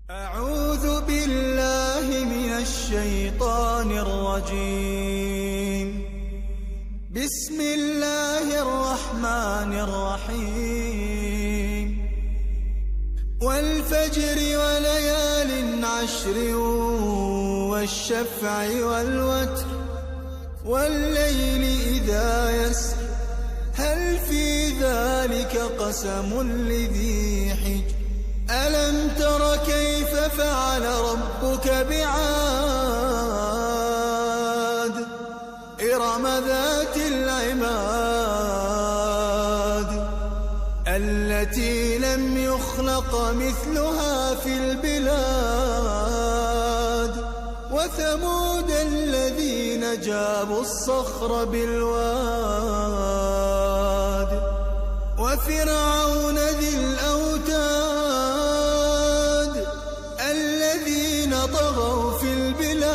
أعوذ بالله من الشيطان الرجيم. بسم الله الرحمن الرحيم. والفجر وليال عشر والشفع والوتر والليل إذا يسر هل في ذلك قسم لذي حجر ألم تر كيف فعل ربك بعاد إرم ذات العماد التي لم يخلق مثلها في البلاد وثمود الذين جابوا الصخر بالواد وفرعون ذي الأوتاد الذين طغوا في البلاد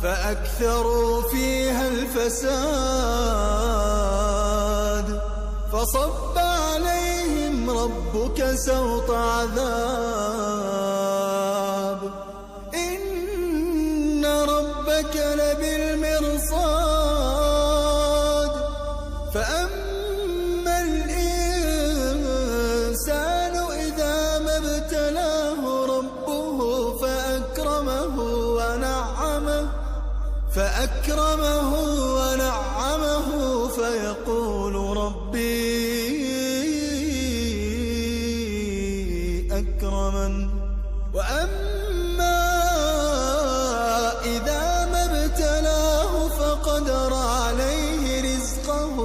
فأكثروا فيها الفساد فصب عليهم ربك سوط عذاب إن ربك لبالمرصاد فأما الإنسان إذا ما ابتلاه ربه فأكرمه ونعمه فيقول ربي أكرمن وأما إذا ما ابتلاه فقدر عليه رزقه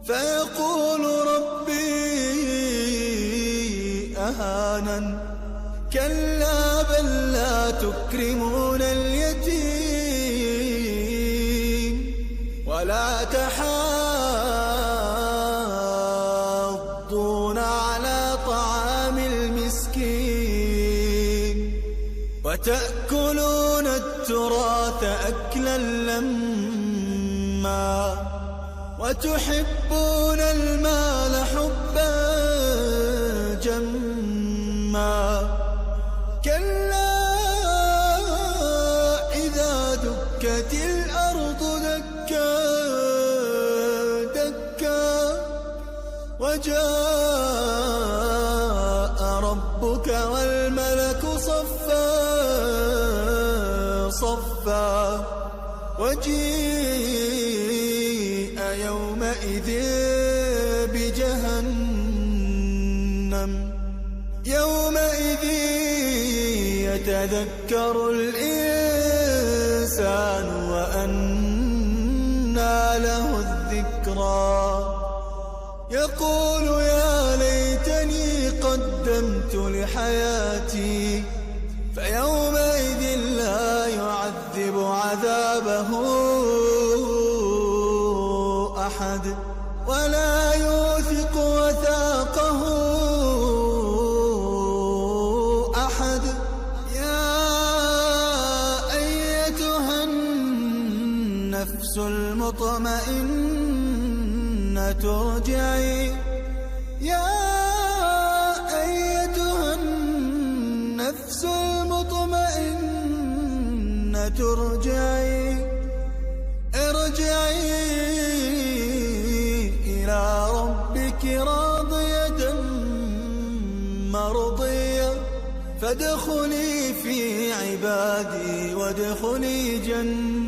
فيقول ربي أهانن كلا بل لا تكرمون اليتيم ولا تحاضون على طعام المسكين وتأكلون التراث أكلا لما وتحبون المال حبا جما كلا إذا دكت الأرض دكا دكا وجاء ربك والملك صفا صفا وجيء يومئذ بجهنم يومئذ يتذكر الإنسان وأنى له الذكرى يقول يا ليتني قدمت لحياتي فيومئذ لا يعذب عذابه أحد ولا يوثق وثاقه أحد يا أيتها النفس المطمئنة ارجعي يا أيتها النفس المطمئنة ارجعي إلى ربك راضية مرضية فادخلي في عبادي وادخلي جنتي.